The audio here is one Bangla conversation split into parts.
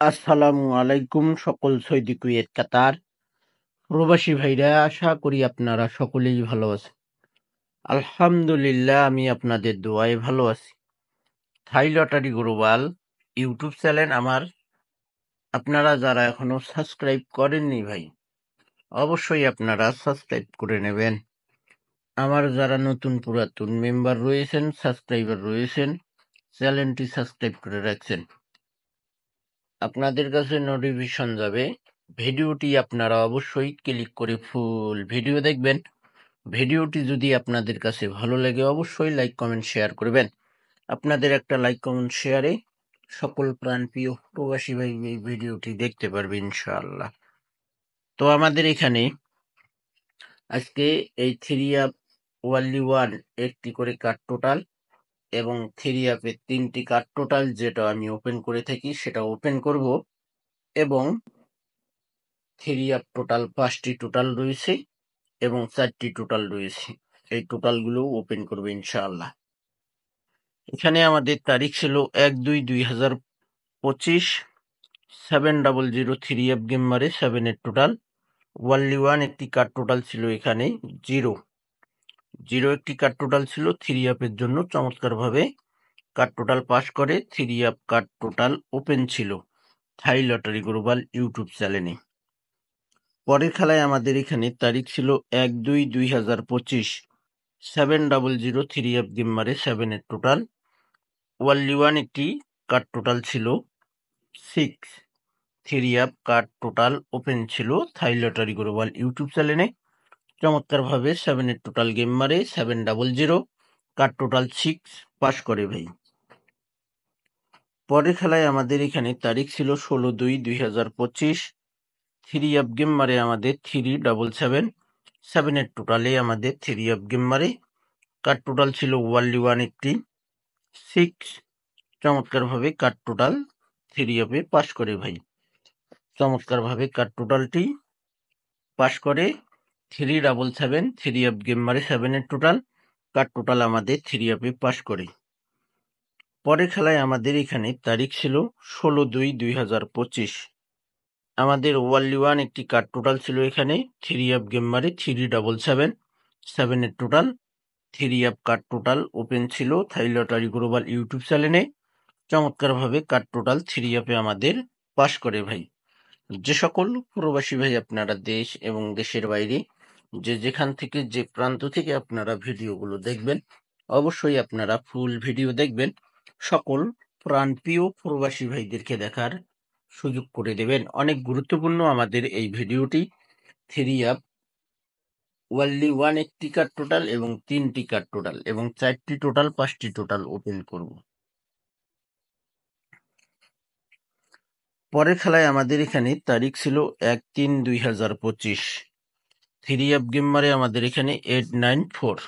আসসালামু আলাইকুম সকল সৌদি কুয়েত কাতার প্রবাসী ভাইরা, আশা করি আপনারা সকলেই ভালো আছেন। আলহামদুলিল্লাহ, আমি আপনাদের দোয়ায় ভালো আছি। থাই লটারি গ্লোবাল ইউটিউব চ্যানেল আমার আপনারা যারা এখনো সাবস্ক্রাইব করেননি ভাই, অবশ্যই আপনারা সাবস্ক্রাইব করে নেবেন। আমার যারা নতুন পুরাতন মেম্বার রয়েছেন, সাবস্ক্রাইবার রয়েছেন, চ্যানেলটি সাবস্ক্রাইব করে রাখছেন। আপনাদের কাছে নোটিফিকেশন যাবে, ভিডিওটি আপনারা অবশ্যই ক্লিক করে ফুল ভিডিও দেখবেন। ভিডিওটি যদি আপনাদের কাছে ভালো লাগে অবশ্যই লাইক কমেন্ট শেয়ার করবেন। আপনাদের একটা লাইক কমেন্ট শেয়ারে সকল প্রাণপ্রিয় প্রবাসী ভাই এই ভিডিওটি দেখতে পারবে ইনশাআল্লাহ। তো আমাদের এখানে আজকে এই থ্রি আপ ওয়ানলি ওয়ান একটি করে কার্ড টোটাল এবং থ্রি আপের 3টি কার্ড টোটাল যেটা আমি ওপেন করে থাকি সেটা ওপেন করব, এবং থ্রি আপ টোটাল 5টি টোটাল রয়েছে এবং 4টি টোটাল রয়েছে। এই টোটালগুলো ওপেন করবে ইনশাআল্লাহ। এখানে আমাদের তারিখ ছিল 1/2/2025, 700 থ্রি আপ গেম মারে 7-এর টোটাল। ওয়ানলি ওয়ান একটি কার্ড টোটাল ছিল, এখানে জিরো একটি কার্ড টোটাল ছিল। থ্রি আপের জন্য চমৎকারভাবে কার্ড টোটাল পাস করে three up card total open ছিল থাই লটারি গ্লোবাল ইউটিউব চ্যানেলে। পরের খেলায় আমাদের এখানে তারিখ ছিল 1/2/2025, 700 থ্রি আপ গেম মারে 7-এর টোটাল। ওয়ানলি ওয়ান একটি কার্ড টোটাল ছিল 6। Three up card total open ছিল থাই লটারি গ্লোবাল ইউটিউব চ্যানেলে। চমৎকারভাবে 7-এর টোটাল গেম মারে 700 কার্ড টোটাল 6 পাস করে ভাই। পরের খেলায় আমাদের এখানে তারিখ ছিল 16/2/2025, থ্রি আপ গেম মারে আমাদের 377, 7-এর টোটালে আমাদের থ্রি আপ গেম মারে কার্ড টোটাল ছিল ওয়ানলি ওয়ান একটি 6। চমৎকারভাবে কার্ড টোটাল থ্রি আপে পাস করে ভাই। চমৎকারভাবে কার্ড টোটালটি পাস করে 377, থ্রি আপ গেম মারে 7-এর টোটাল কার্ড টোটাল আমাদের থ্রি আপে পাস করে। পরের খেলায় আমাদের এখানে তারিখ ছিল 16/2/2025, আমাদের ওয়ানলি ওয়ান একটি কার্ড টোটাল ছিল, এখানে থ্রি আপ গেম মারে 377, 7-এর total. Three up card total open ছিল থাই লটারি গ্লোবাল ইউটিউব চ্যানেলে। চমৎকারভাবে কার্ড টোটাল থ্রি আপে আমাদের পাস করে ভাই। যে সকল প্রবাসী ভাই আপনারা দেশ এবং দেশের বাইরে যে যেখান থেকে যে প্রান্ত থেকে আপনারা ভিডিওগুলো দেখবেন, অবশ্যই আপনারা ফুল ভিডিও দেখবেন। সকল প্রাণপ্রিয় প্রবাসী ভাইদেরকে দেখার সুযোগ করে দেবেন। অনেক গুরুত্বপূর্ণ আমাদের এই ভিডিওটি। থ্রি আপ ওয়ানলি ওয়ান একটি কার্ড টোটাল এবং 3টি কার্ড টোটাল এবং 4টি টোটাল 5টি টোটাল ওপেন করব। পরের খেলায় আমাদের এখানে তারিখ ছিল 1/3/2025, থ্রি আপ গেম মারে আমাদের এখানে 894।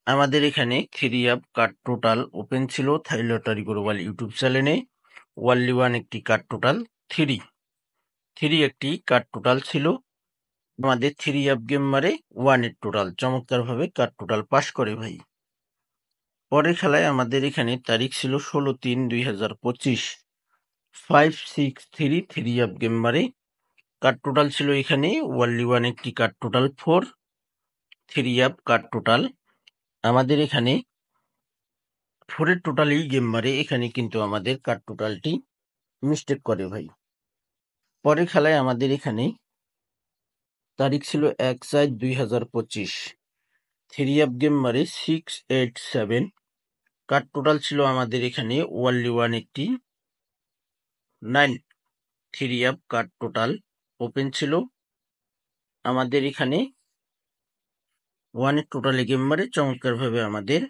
আমাদের এখানে three up card total open ছিল থাই লটারি গ্লোবাল ইউটিউব চ্যানেলে। ওয়ানলি ওয়ান একটি কার্ড টোটাল থ্রি একটি কার্ড টোটাল ছিল, আমাদের থ্রি আপ গেম মারে 1-এর টোটাল। চমৎকারভাবে কার্ড টোটাল পাস করে ভাই। পরের খেলায় আমাদের এখানে তারিখ ছিল 16/3/2025, 563 থ্রি আপ গেম মারে কার্ড টোটাল ছিল, এখানে ওয়ানলি ওয়ান একটি card total 4। Three up card total আমাদের এখানে 4-এর টোটালেই গেম মারে, এখানে কিন্তু আমাদের কার্ড টোটালটি মিস্টেক করে ভাই। পরের খেলায় আমাদের এখানে তারিখ ছিল 1/4/2025, থ্রি আপ গেম মারে 687। কার্ড টোটাল ছিল আমাদের এখানে ওয়ানলি ওয়ান একটি 9। Three up card total open ছিল, আমাদের এখানে 1-এর টোটালে গেম মারে। চমৎকারভাবে আমাদের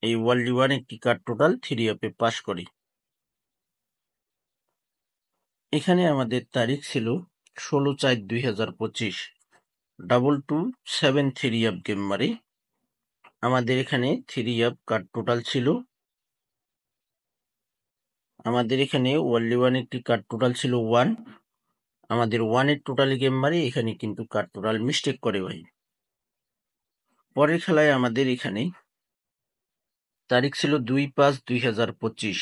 এই ওয়ানলি ওয়ান একটি কার্ড টোটাল থ্রি আপে পাস করে। এখানে আমাদের তারিখ ছিল 16/4/2025, 227 থ্রি আপ গেম মারে আমাদের এখানে থ্রি আপ কার্ড টোটাল ছিল, আমাদের এখানে ওয়ানলি ওয়ান একটি কার্ড টোটাল ছিল 1। আমাদের 1-এর টোটালে গেম মারে, এখানে কিন্তু কার্ড টোটাল মিস্টেক করে ভাই। পরের খেলায় আমাদের এখানে তারিখ ছিল 2/5/2025,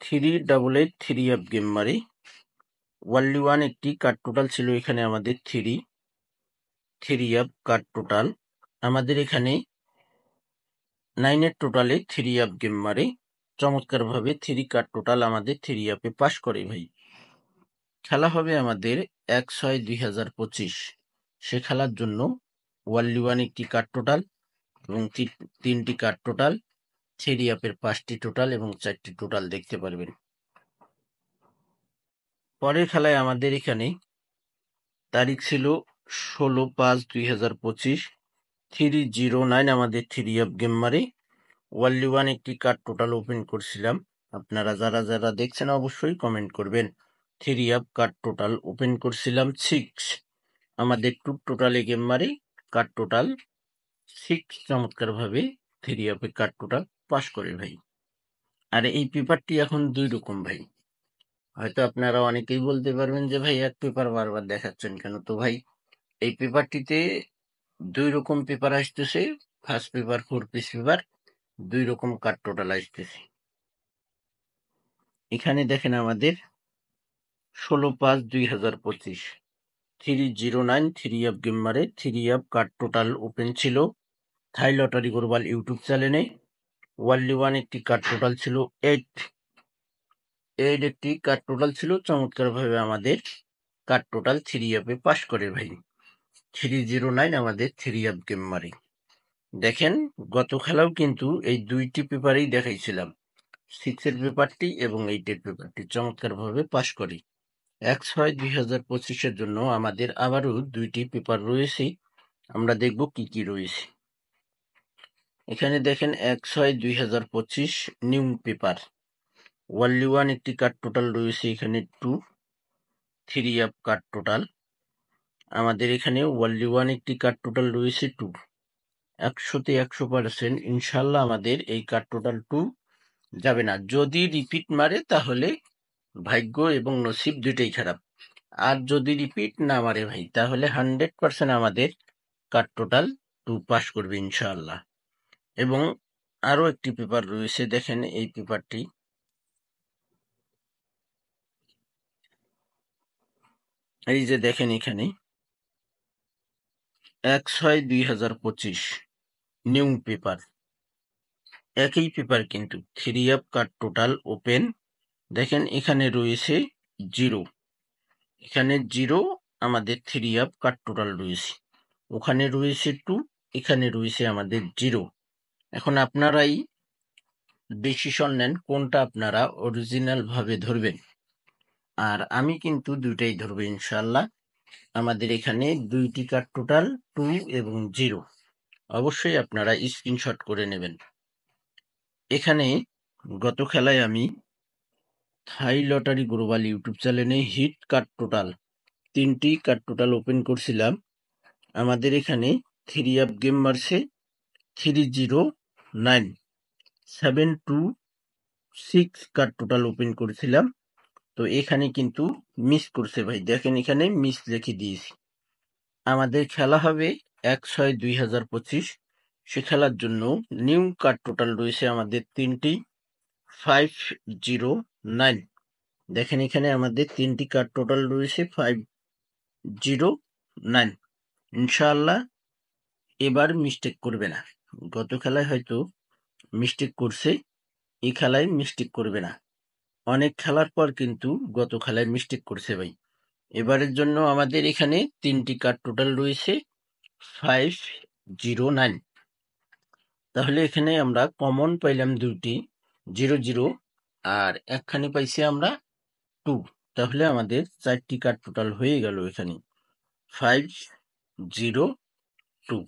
3888 থ্রি আপ গেম মারি। ওয়ানলি ওয়ান একটি কার্ড টোটাল ছিল এখানে আমাদের থ্রি আপ কার্ড টোটাল। আমাদের এখানে 9 এর টোটালে থ্রি আপ গেম মারে। চমৎকারভাবে 3 কার্ড টোটাল আমাদের থ্রি আপে পাস করে ভাই। খেলা হবে আমাদের 1/6/2025। সে খেলার জন্য ওয়ানলি ওয়ান একটি কার্ড টোটাল এবং 3টি কার্ড টোটাল, থ্রি আপের 5টি টোটাল এবং 4টি টোটাল দেখতে পারবেন। পরের খেলায় আমাদের এখানে তারিখ ছিল 16/5/2025। 309 আমাদের থ্রি আপ গেম মারে। ওয়ানলি ওয়ান একটি কার্ড টোটাল ওপেন করছিলাম। আপনারা যারা যারা দেখছেন অবশ্যই কমেন্ট করবেন। Three up card total open করছিলাম 6। আমাদের টু টোটালে গেম মারে কার্ড টোটাল 6। চমৎকারভাবে থ্রি আপে কার্ড টোটাল পাস করে ভাই। আর এই পেপারটি এখন 2 রকম ভাই। হয়তো আপনারা অনেকেই বলতে পারবেন যে ভাই এক পেপার বারবার দেখাচ্ছেন কেন? তো ভাই এই পেপারটিতে 2 রকম পেপার আসতেছে। ফার্স্ট পেপার 4 পিস পেপার, 2 রকম কার্ড টোটাল আসতেছে। এখানে দেখেন আমাদের 16/5/2025 309 থ্রি আপ গেম মারে। Three up card total open ছিল থাই লটারি গ্লোবাল ইউটিউব চ্যানেলে। ওয়ানলি ওয়ান একটি কার্ড টোটাল ছিল 8 একটি কার্ড টোটাল ছিল। চমৎকারভাবে আমাদের কার্ড টোটাল থ্রি আপে পাস করে ভাই। 309 আমাদের থ্রি আপ গেম মারে। দেখেন গত খেলাও কিন্তু এই 2টি পেপারেই দেখাইছিলাম, 6 এর পেপারটি এবং 8 এর পেপারটি চমৎকারভাবে পাস করে। 1/6/2025 জন্য আমাদের আবারও 2টি পেপার রয়েছে। আমরা দেখব কি কি রয়েছে। এখানে দেখেন 1/6/2025 নিউ পেপার। ওয়ানলি ওয়ান একটি কার্ড টোটাল রয়েছে এখানে 2 থ্রি আপ কার্ড টোটাল। আমাদের এখানে ওয়ানলি ওয়ান একটি কার্ড টোটাল রয়েছে 2। 100তে 100% ইনশাল্লাহ আমাদের এই কার্ড টোটাল 2 যাবে না। যদি রিপিট মারে তাহলে ভাগ্য এবং নসিব দুইটাই খারাপ। আর যদি রিপিট না মারে ভাই তাহলে 100% আমাদের কার্ড টোটাল 2 পাস করবে ইনশাআল্লাহ। এবং আরো একটি পেপার রয়েছে, দেখেন এই পেপারটি। এই যে দেখেন এখানে 1/6/2025 নিউ পেপার। একই পেপার কিন্তু three up card total open. দেখেন এখানে রয়েছে 0। এখানে 0 আমাদের থ্রি আপ কার্ড টোটাল রয়েছে। ওখানে রয়েছে 2, এখানে রয়েছে আমাদের 0। এখন আপনারাই ডিসিশন নেন কোনটা আপনারা অরিজিনাল ভাবে ধরবেন। আর আমি কিন্তু দুইটাই ধরবো ইনশাল্লাহ। আমাদের এখানে 2টি কার্ড টোটাল 2 এবং 0। অবশ্যই আপনারা স্ক্রিনশট করে নেবেন। এখানে গত খেলায় আমি থাই লটারি গ্লোবাল ইউটিউব চ্যানেলে হিট কার্ড টোটাল 3টি কার্ড টোটাল ওপেন করছিলাম। আমাদের এখানে থ্রি আপ গেম মারছে 309 726 কার্ড টোটাল ওপেন করেছিলাম। তো এখানে কিন্তু মিস করছে ভাই, দেখেন এখানে মিস লিখে দিয়েছি। আমাদের খেলা হবে 1/6/2025। সে খেলার জন্য নিউ কার্ড টোটাল রয়েছে আমাদের 3টি 509। দেখেন এখানে আমাদের 3টি কার্ড টোটাল রয়েছে 509। ইনশাআল্লাহ এবার মিস্টেক করবে না। গত খেলায় হয়তো মিস্টেক করছে, এই খেলায় মিস্টেক করবে না। অনেক খেলার পর কিন্তু গত খেলায় মিস্টেক করছে ভাই। এবারের জন্য আমাদের এখানে 3টি কার্ড টোটাল রয়েছে 509। তাহলে এখানে আমরা কমন পাইলাম 2টি 00 আর একখানে পাইছি আমরা 2। তাহলে আমাদের 4টি কার্ড টোটাল হয়ে গেল এখানে 502।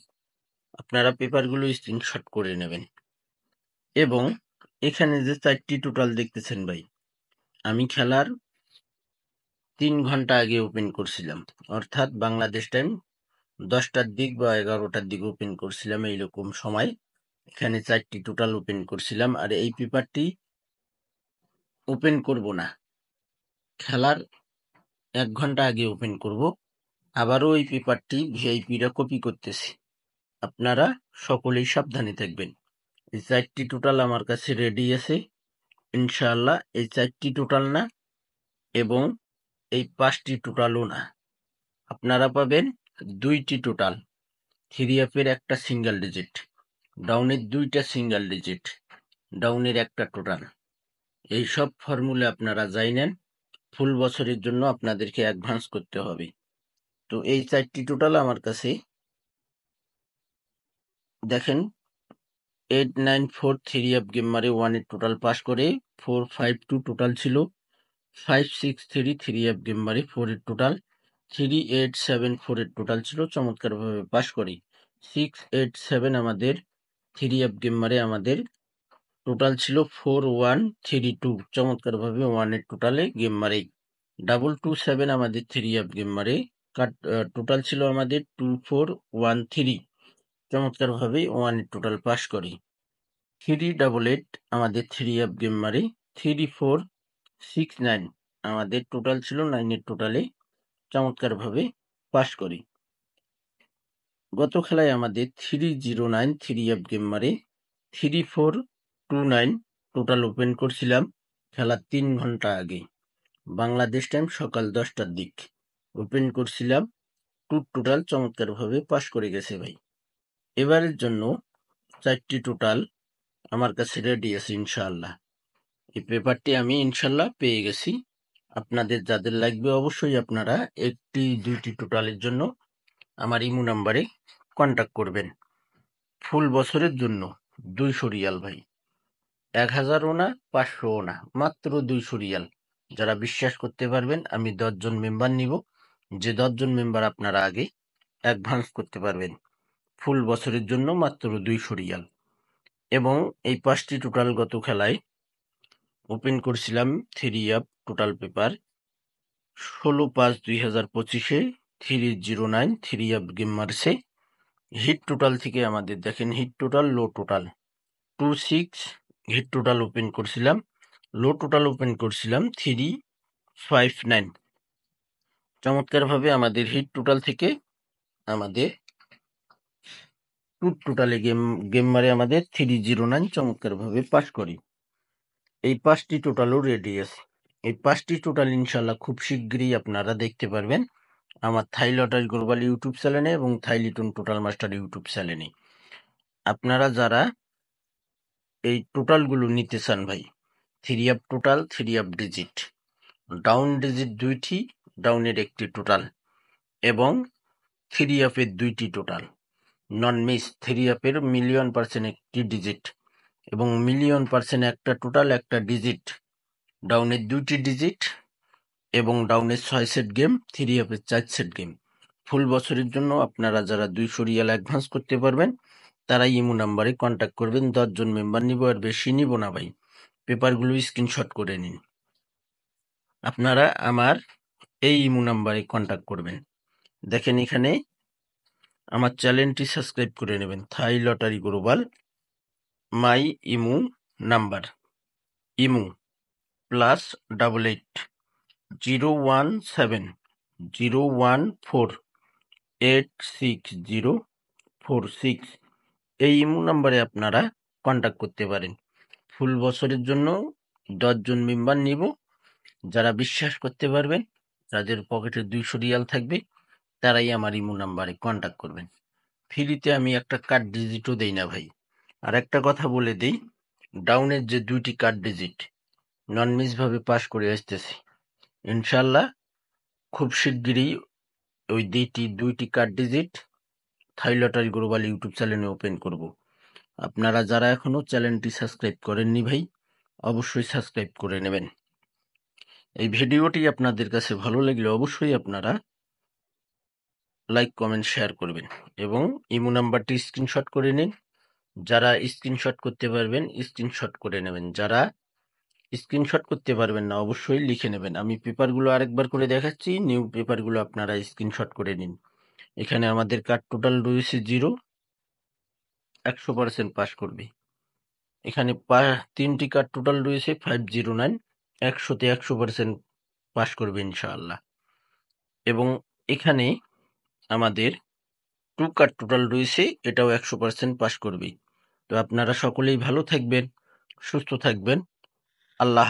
আপনারা পেপারগুলো স্ক্রিনশট করে নেবেন। এবং এখানে যে 4টি টোটাল দেখতেছেন ভাই, আমি খেলার 3 ঘন্টা আগে ওপেন করছিলাম, অর্থাৎ বাংলাদেশ টাইম 10টার দিক বা 11টার দিক ওপেন করছিলাম এইরকম সময়। এখানে 4টি টোটাল ওপেন করছিলাম। আর এই পেপারটি ওপেন করব না, খেলার 1 ঘন্টা আগে ওপেন করব। আবারও এই পেপারটি ভিআইপিরা কপি করতেছে। আপনারা সকলেই সাবধানে থাকবেন। এই 4টি টোটাল আমার কাছে রেডি আছে। ইনশাআল্লাহ এই 4টি টোটাল না এবং এই 5টি টোটালও না, আপনারা পাবেন 2টি টোটাল। 3F এর একটা সিঙ্গেল ডিজিট, ডাউনের 2টা সিঙ্গেল ডিজিট, ডাউনের একটা টোটাল। এই সব ফর্মুলা আপনারা জানেন। ফুল বছরের জন্য আপনাদেরকে অ্যাডভান্স করতে হবে। তো এই 4টি টোটাল আমার কাছে দেখেন 894 3F গেম মারে 1 এর টোটাল পাস করে 452 টোটাল ছিল। 563 3F গেম মারে 4 এর টোটাল 3874 এর টোটাল ছিল, চমৎকারভাবে পাস করি। 687 আমাদের 3F গেম মারে আমাদের টোটাল ছিল 4132, চমৎকারভাবে 1 এর টোটালে গেম মারে। 227 আমাদের 3F গেম মারে টোটাল ছিল আমাদের 2413, চমৎকারভাবে 1 এর টোটাল পাস করি। 388 আমাদের 3F গেম মারে 3469, আমাদের টোটাল ছিল 9 এর টোটালে, চমৎকারভাবে পাস করি। গত খেলায় আমাদের 309 3F গেম মারে 3429 টোটাল ওপেন করছিলাম খেলার 3 ঘন্টা আগে, বাংলাদেশ টাইম সকাল 10টার দিক ওপেন করছিলাম। টোটাল চমৎকারভাবে পাস করে গেছে ভাই। এবারের জন্য 4টি টোটাল আমার কাছে রেডি আছে ইনশাআল্লাহ। এই পেপারটি আমি ইনশাআল্লাহ পেয়ে গেছি। আপনাদের যাদের লাগবে অবশ্যই আপনারা 1টি 2টি টোটালের জন্য আমার ইমো নাম্বারে কন্ট্যাক্ট করবেন। ফুল বছরের জন্য 200 রিয়াল ভাই, 1000ও না 500ও না, মাত্র 200 রিয়াল। যারা বিশ্বাস করতে পারবেন আমি 10 জন মেম্বার নিব, যে 10 জন মেম্বার আপনারা আগে অ্যাডভান্স করতে পারবেন। ফুল বছরের জন্য মাত্র 200 রিয়াল। এবং এই 5টি টোটাল গত খেলায় ওপেন করছিলাম 3F টোটাল পেপার 16/5/2025-এ 309 3F গেম মারছে। হিট টোটাল থেকে আমাদের দেখেন hit total low total 26 hit total open করছিলাম, লো টোটাল ওপেন করছিলাম 359। চমৎকারভাবে আমাদের হিট টোটাল থেকে আমাদের টোটালে গেম মারে আমাদের 309 চমৎকারভাবে পাস করি। এই 5টি টোটালও রেডি আছে। এই 5টি টোটাল ইনশাল্লাহ খুব শীঘ্রই আপনারা দেখতে পারবেন আমার থাই লটারি গ্লোবাল ইউটিউব চ্যানেলে এবং থাই লিটন টোটাল মাস্টার ইউটিউব চ্যানেলে। আপনারা যারা এই টোটালগুলো নিতে চান ভাই, 3F total 3F digit, down digit 2টি, ডাউনের একটি টোটাল এবং 3F এর 2টি টোটাল, নন মিস 3F এর $1,000,000 একটি ডিজিট এবং $1,000,000 একটা টোটাল একটা ডিজিট, ডাউনের 2টি ডিজিট এবং ডাউনের 6 সেট গেম, 3F এর 4 সেট গেম। ফুল বছরের জন্য আপনারা যারা 200 রিয়াল অ্যাডভান্স করতে পারবেন তারাই ইমো নাম্বারে কন্ট্যাক্ট করবেন। 10 জন মেম্বার নিব, আর বেশি নিব না ভাই। পেপারগুলো স্ক্রিনশট করে নিন। আপনারা আমার এই ইমো নাম্বারে কন্ট্যাক্ট করবেন। দেখেন এখানে আমার চ্যানেলটি সাবস্ক্রাইব করে নেবেন, থাই লটারি গ্লোবাল। মাই ইমো নাম্বার ইমো +88 017 014 86046। এই ইমো নাম্বারে আপনারা কন্ট্যাক্ট করতে পারেন। ফুল বছরের জন্য 10 জন মেম্বার নিব, যারা বিশ্বাস করতে পারবেন, যাদের পকেটে 200 রিয়াল থাকবে তারাই আমার ইমো নাম্বারে কন্ট্যাক্ট করবেন। ফ্রিতে আমি একটা কার্ড ডিজিটও দেই না ভাই। আর একটা কথা বলে দেই, ডাউনের যে 2টি কার্ড ডিজিট নন মিস ভাবে পাস করে আসতেছি, ইনশাল্লাহ খুব শিগগিরই ওই 2টি কার্ড ডিজিট থাই লটারি গ্লোবাল ইউটিউব চ্যানেলে ওপেন করব। আপনারা যারা এখনো চ্যানেলটি সাবস্ক্রাইব করেননি ভাই, অবশ্যই সাবস্ক্রাইব করে নেবেন। এই ভিডিওটি আপনাদের কাছে ভালো লাগলে অবশ্যই আপনারা লাইক কমেন্ট শেয়ার করবেন এবং ইমো নাম্বারটি স্ক্রিনশট করে নিন। যারা স্ক্রিনশট করতে পারবেন স্ক্রিনশট করে নেবেন, যারা স্ক্রিনশট করতে পারবেন না অবশ্যই লিখে নেবেন। আমি পেপারগুলো আরেকবার করে দেখাচ্ছি, নিউ পেপারগুলো আপনারা স্ক্রিনশট করে নিন। এখানে আমাদের কার্ড টোটাল রয়েছে 0, 100% পাস করবে। এখানে 3টি কার্ড টোটাল রয়েছে 509, 100তে 100% পাস করবে ইনশাআল্লাহ। এবং এখানে আমাদের 2 কার্ড টোটাল রয়েছে, এটাও 100% পাস করবে। তো আপনারা সকলেই ভালো থাকবেন, সুস্থ থাকবেন। আল্লাহ